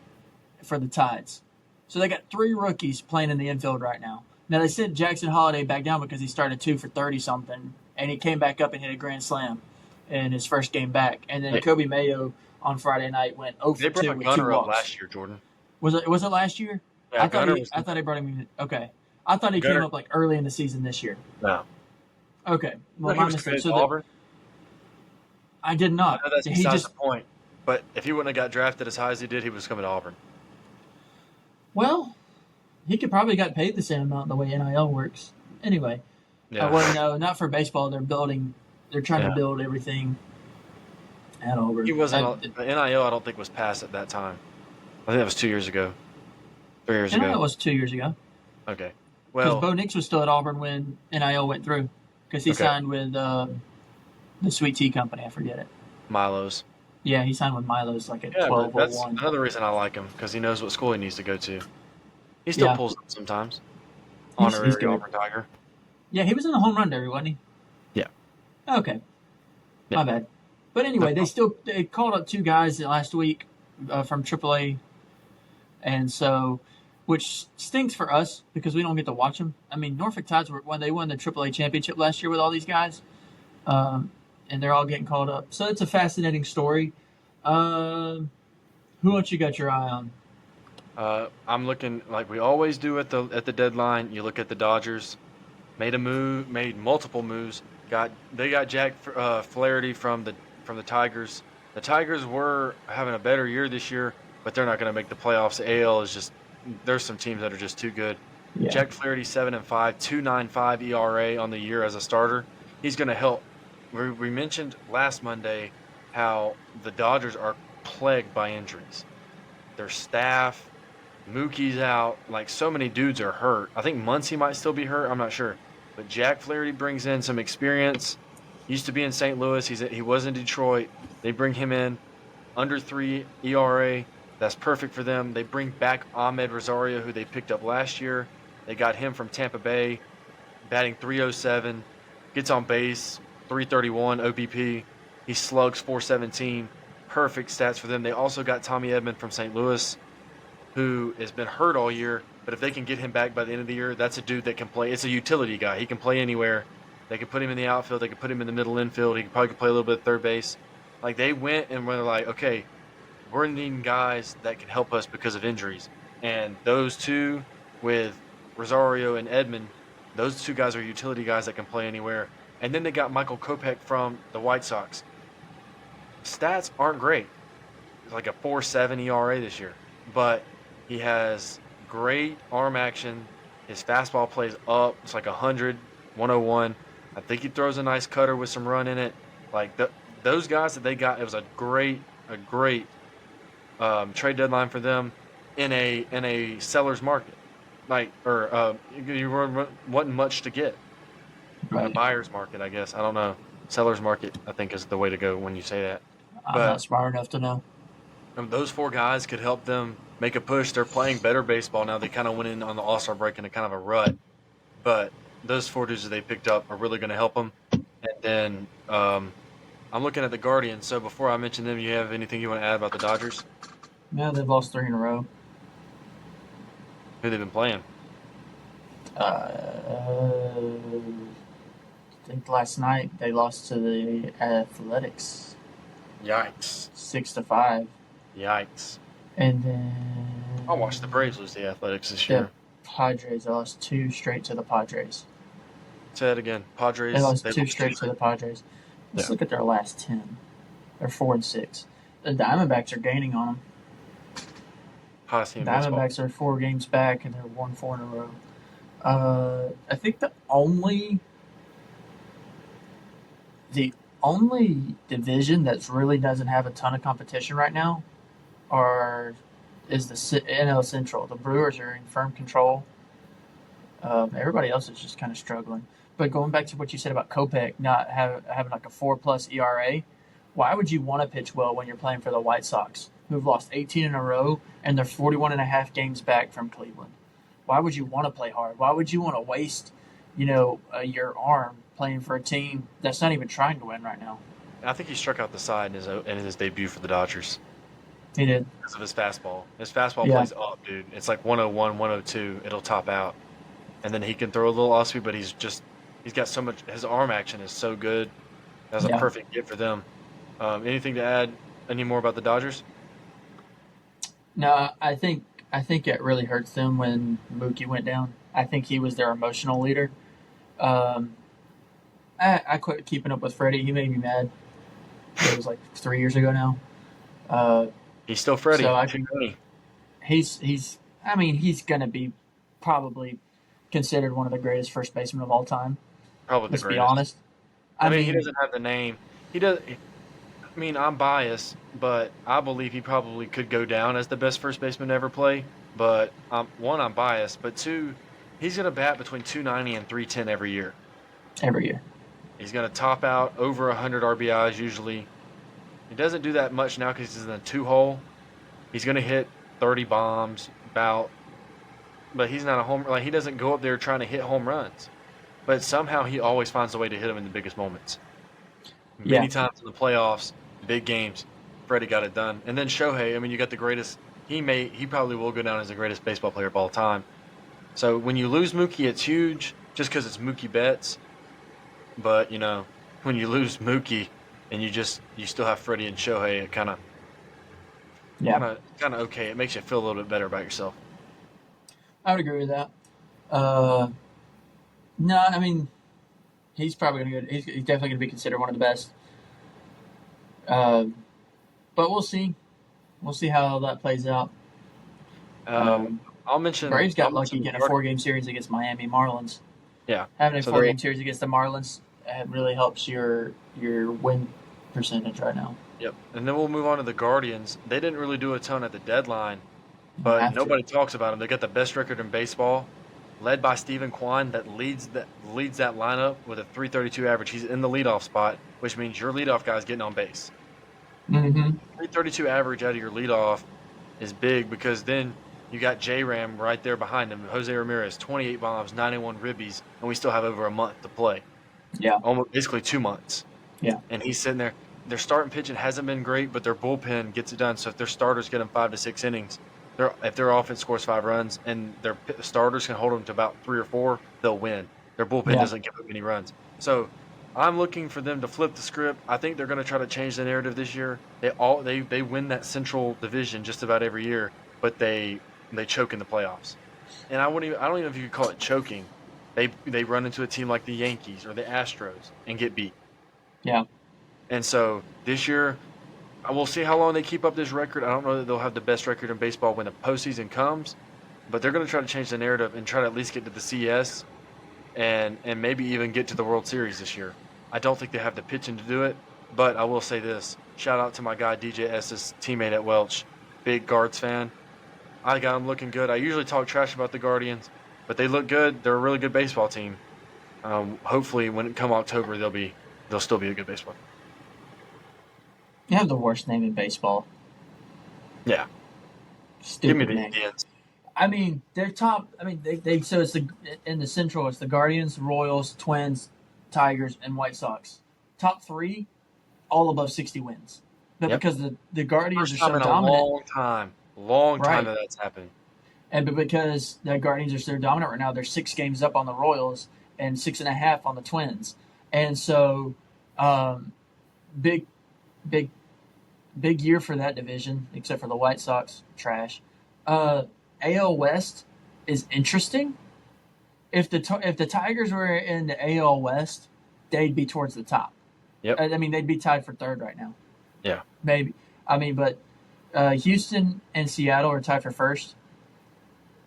for the Tides. So they got 3 rookies playing in the infield right now. Now they sent Jackson Holiday back down because he started 2 for 30 something, and he came back up and hit a grand slam in his first game back. And then They, Kobe Mayo on Friday night went 0 they for 2 brought with 2 Gunner up walks. last year, Jordan. Was it last year? Yeah, Gunner was I thought he brought him in. Okay, I thought he came Gunner. up like early in the season this year. No, Okay, well no, he my was mistake. committed So to that Auburn. I did I not. know that's He besides the just point. But if he wouldn't have got drafted as high as he did, he was coming to Auburn. well, he could probably got paid the same amount the way NIL works. Anyway, Yeah, well no, not for baseball. They're trying to yeah. build everything at He Auburn. wasn't. The NIL, I don't think was passed at that time. I think that was 2 years ago, 3 years And that ago. was 2 years ago Okay. because Well, Bo Nix was still at Auburn when NIL went through because he okay. signed with the Sweet Tea Company. I forget it. Milo's. Yeah, he signed with Milo's like at Yeah, but that's 12:01. another reason I like him because he knows what school he needs to go to. He still Yeah, pulls up sometimes. he's Honorary good. Auburn Tiger. Yeah, he was in the home run derby, wasn't he? Yeah. Okay, Yeah. my bad. But No anyway, problem. they called up 2 guys last week from AAA, and so which stinks for us because we don't get to watch them. I mean, Norfolk Tides were when they won the AAA championship last year with all these guys, um, and they're all getting called up. So it's a fascinating story. Um, who else you got your eye on? I'm looking like we always do at the deadline. You look at the Dodgers. Made multiple moves. They got Jack Flaherty from the Tigers. The Tigers were having a better year this year, but they're not going to make the playoffs. The AL is just there's some teams that are just too good. Yeah, Jack Flaherty 7-5, 2.95 ERA on the year as a starter. He's going to help. We mentioned last Monday how the Dodgers are plagued by injuries. Their staff, Mookie's out. Like so many dudes are hurt. I think Muncy might still be hurt. I'm not sure. But Jack Flaherty brings in some experience. He used to be in St. Louis. He was in Detroit. They bring him in under 3 ERA. That's perfect for them. They bring back Ahmed Rosario, who they picked up last year. They got him from Tampa Bay, batting 307, gets on base 331 OBP. He slugs 417. Perfect stats for them. They also got Tommy Edman from St. Louis, who has been hurt all year. But if they can get him back by the end of the year, that's a dude that can play. It's a utility guy. He can play anywhere. They could put him in the outfield. They could put him in the middle infield. He could play a little bit of third base. Like they went and were like, okay, we're needing guys that can help us because of injuries. And those two with Rosario and Edman, those 2 guys are utility guys that can play anywhere. And then they got Michael Kopech from the White Sox. Stats aren't great. like a 4.7 ERA this year, but he has great arm action. His fastball plays up. It's like 100, 101. I think he throws a nice cutter with some run in it. Like those guys that they got, it was a great trade deadline for them in a seller's market. Like you wasn't much to get. A Right. buyer's market, I guess. I don't know. Seller's market, I think, is the way to go when you say that. I'm But not smart enough to know. those four guys could help them make a push. They're playing better baseball now. They kind of went in on the All Star break in a kind of a rut, but those four dudes that they picked up are really going to help them. And then I'm looking at the Guardians. So before I mention them, you have anything you want to add about the Dodgers? Yeah, they've lost 3 in a row. Who they've been playing? I think last night they lost to the Athletics Yikes! 6-5, Yikes! and then I watched the Braves lose the Athletics this the year. Padres. They lost 2 straight to the Padres. Say that again. Padres. They lost They 2 lost straight to the Padres. Let's Yeah. look at their last 10. They're 4-6. The Diamondbacks are gaining on them. Hottest team in baseball. Diamondbacks are 4 games back, and they're 1-4 in a row. I think the only division that really doesn't have a ton of competition right now is the NL Central. The Brewers are in firm control. Everybody else is just kind of struggling. But going back to what you said about Kopech not having like a 4+ ERA, why would you want to pitch well when you're playing for the White Sox, who've lost 18 in a row and they're 41 and a half games back from Cleveland? Why would you want to play hard? Why would you want to waste, your arm playing for a team that's not even trying to win right now? I think he struck out the side in his debut for the Dodgers He did. because of his fastball. His fastball Yeah. plays up, dude. It's like 101, 102. It'll top out, and then he can throw a little off speed, but he's got so much. His arm action is so good. That's a Yeah. perfect get for them. Anything to add? Any more about the Dodgers? No, I think it really hurts them when Mookie went down. I think he was their emotional leader. Um, I quit keeping up with Freddie. He made me mad. It was like 3 years ago now. Uh, He's still Freddie. so I Too think many. he's gonna be probably considered one of the greatest first basemen of all time. Probably the Let's be greatest. honest. I mean, he doesn't have the name. He does. I mean, I'm biased, but I believe he probably could go down as the best first baseman to ever play. But one, I'm biased, but two, he's going to bat between 290 and 310 every year. every year. He's going to top out over 100 RBIs usually. He doesn't do that much now because he's in a 2-hole. He's going to hit 30 bombs about, but he's not a home. Like he doesn't go up there trying to hit home runs. But somehow he always finds a way to hit them in the biggest moments. Yeah. Many times in the playoffs, big games, Freddie got it done. And then Shohei, I mean, you got the greatest. He probably will go down as the greatest baseball player of all time. So when you lose Mookie, it's huge just because it's Mookie Betts. But when you lose Mookie and you still have Freddie and Shohei, it kind of okay. It makes you feel a little bit better about yourself. I would agree with that. No, I mean, he's probably going to go. He's definitely going to be considered one of the best. But we'll see. We'll see how that plays out. I'll mention Braves got I'll lucky mention getting a 4-game series against Miami Marlins. Yeah. Having a So 4-game series against the Marlins really helps your win percentage right now. Yep. And then we'll move on to the Guardians. They didn't really do a ton at the deadline, but Have to. nobody talks about them. They got the best record in baseball, led by Stephen Kwan, that leads that lineup with a 332 average. He's in the leadoff spot, which means your leadoff guy is getting on base. Mm-hmm. 332 average out of your leadoff is big because then you got J-Ram right there behind him. Jose Ramirez, 28 bombs, 91 ribbies, and we still have over a month to play. Yeah. Almost basically 2 months. Yeah. And he's sitting there. Their starting pitching hasn't been great, but their bullpen gets it done. So if their starters get them 5 to 6 innings, if their offense scores 5 runs and their starters can hold them to about 3 or 4, they'll win. Their bullpen doesn't give up any runs. So I'm looking for them to flip the script. I think they're going to try to change the narrative this year. They win that Central Division just about every year, but they choke in the playoffs. And I don't even know if you could call it choking. They run into a team like the Yankees or the Astros and get beat. Yeah. And so this year, I will see how long they keep up this record. I don't know that they'll have the best record in baseball when the postseason comes, but they're going to try to change the narrative and try to at least get to the CS and maybe even get to the World Series this year. I don't think they have the pitching to do it, but I will say this: shout out to my guy DJ S's teammate at Welch, big Guards fan. I got them looking good. I usually talk trash about the Guardians, but they look good. They're a really good baseball team. Hopefully, when it come October, they'll still be a good baseball team. You have the worst name in baseball. Yeah, give me Stupid the name. Indians. I mean, they're top. I mean, they so it's the in the Central. It's the Guardians, Royals, Twins, Tigers, and White Sox. Top three, all above 60 wins. But Yep. because the Guardians are First time so in a dominant, long time right? that that's happened. And but because the Guardians are so dominant right now, they're 6 games up on the Royals and 6.5 on the Twins. And so, um, big, big, big year for that division, except for the White Sox, trash. Uh, AL West is interesting. If the Tigers were in the AL West, they'd be towards the top. Yep. I mean, they'd be tied for third right now, Yeah. maybe. I mean, but Houston and Seattle are tied for first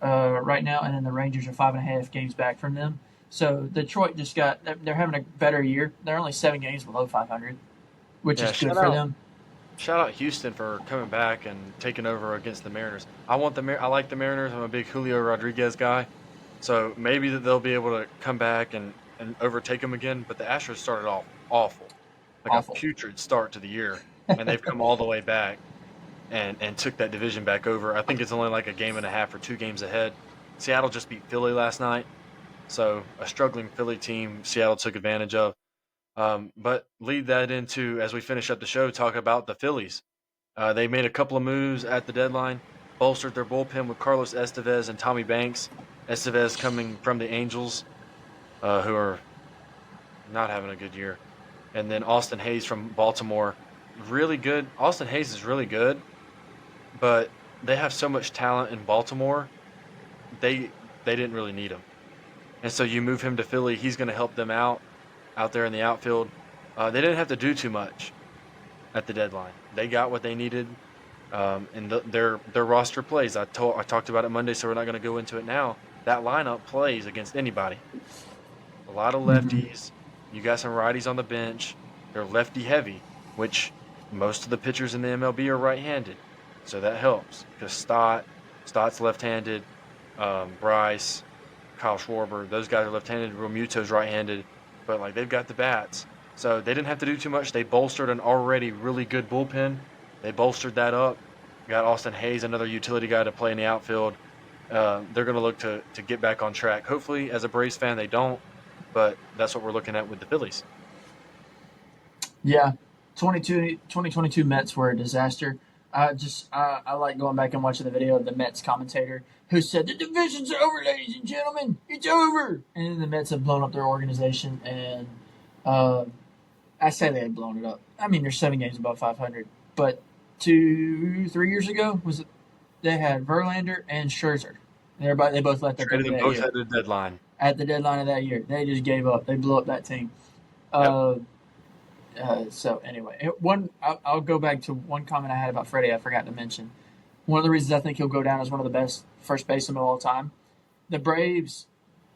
right now, and then the Rangers are 5.5 games back from them. So Detroit just they're having a better year. They're only 7 games below 500, which Yeah. is good for them. Shout out Houston for coming back and taking over against the Mariners. I like the Mariners. I'm a big Julio Rodriguez guy, so maybe that they'll be able to come back and overtake them again. But the Astros started off awful, like a Awful. putrid start to the year, and they've come all the way back and took that division back over. I think it's only like a game and a half or 2 games ahead. Seattle just beat Philly last night, so a struggling Philly team Seattle took advantage of. But lead that into, as we finish up the show, talk about the Phillies. They made a couple of moves at the deadline, bolstered their bullpen with Carlos Estevez and Tommy Banks. Estevez coming from the Angels, who are not having a good year. And then Austin Hayes from Baltimore. Really good. Austin Hayes is really good, but they have so much talent in Baltimore, they didn't really need him. And so you move him to Philly, he's going to help them out there in the outfield. They didn't have to do too much at the deadline. They got what they needed, and their roster plays. I talked about it Monday, so we're not going to go into it now. That lineup plays against anybody. A lot of Mm-hmm. lefties. You got some righties on the bench. They're lefty heavy, which most of the pitchers in the MLB are right-handed, so that helps because Stott's left-handed, Bryce, Kyle Schwarber, those guys are left-handed. Realmuto's right-handed, but like they've got the bats, so they didn't have to do too much. They bolstered an already really good bullpen. They bolstered that up. Got Austin Hayes, another utility guy, to play in the outfield. They're going to look to get back on track. Hopefully, as a Braves fan, they don't, but that's what we're looking at with the Phillies. Yeah, 2022 Mets were a disaster. I like going back and watching the video of the Mets commentator who said the division's over, ladies and gentlemen, it's over. And then the Mets have blown up their organization, and uh, I say they had blown it up. I mean, they're 7 games above 500, but 2 3 years ago was it, they had Verlander and Scherzer. And everybody they both left at the end Traded of them that both year. at the deadline. At the deadline of that year, they just gave up. They blew up that team. Yep. Uh, so anyway, I'll go back to one comment I had about Freddie. I forgot to mention. One of the reasons I think he'll go down as one of the best first basemen of all time. The Braves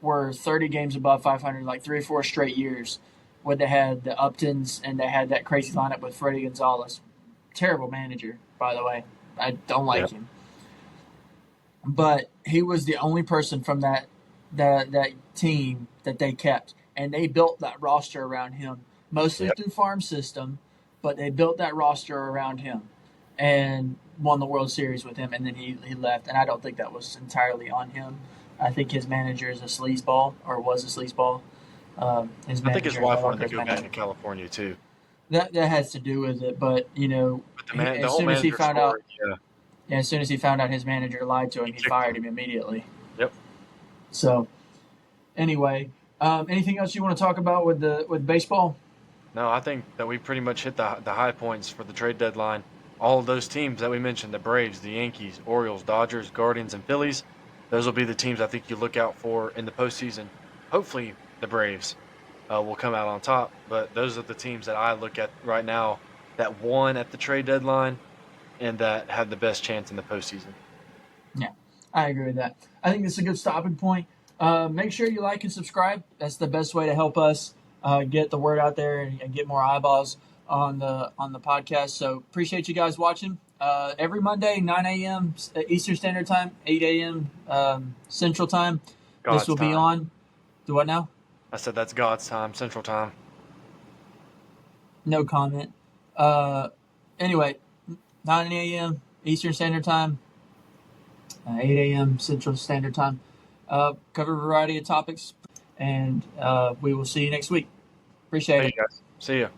were 30 games above 500, like 3 or 4 straight years, when they had the Uptons and they had that crazy lineup with Freddie Gonzalez. Terrible manager, by the way. I don't like Yep. him, but he was the only person from that team that they kept, and they built that roster around him, mostly Yep. through farm system, but they built that roster around him and won the World Series with him, and then he left, and I don't think that was entirely on him. I think his manager is a sleazeball, or was a sleazeball. His I think his manager is no wife wanted longer to his go back manager. to California too. That has to do with it, but But the as whole soon as he manager found out, story, yeah, yeah, as soon as he found out his manager lied to he him, he kicked fired him. him immediately. Yep. So anyway, anything else you want to talk about with baseball? No, I think that we pretty much hit the high points for the trade deadline. All of those teams that we mentioned, the Braves, the Yankees, Orioles, Dodgers, Guardians, and Phillies, those will be the teams I think you look out for in the postseason. Hopefully, the Braves will come out on top, but those are the teams that I look at right now that won at the trade deadline and that had the best chance in the postseason. Yeah, I agree with that. I think this is a good stopping point. Make sure you like and subscribe. That's the best way to help us get the word out there and get more eyeballs on the podcast. So appreciate you guys watching. Every Monday, 9 a.m. Eastern Standard Time, 8 a.m. Central Time. God's This will be time. on. Do what now? I said that's God's time, Central Time. No comment. Anyway, 9 a.m. Eastern Standard Time, 8 a.m. Central Standard Time. Cover a variety of topics, and we will see you next week. Appreciate Hey, it. guys. See ya.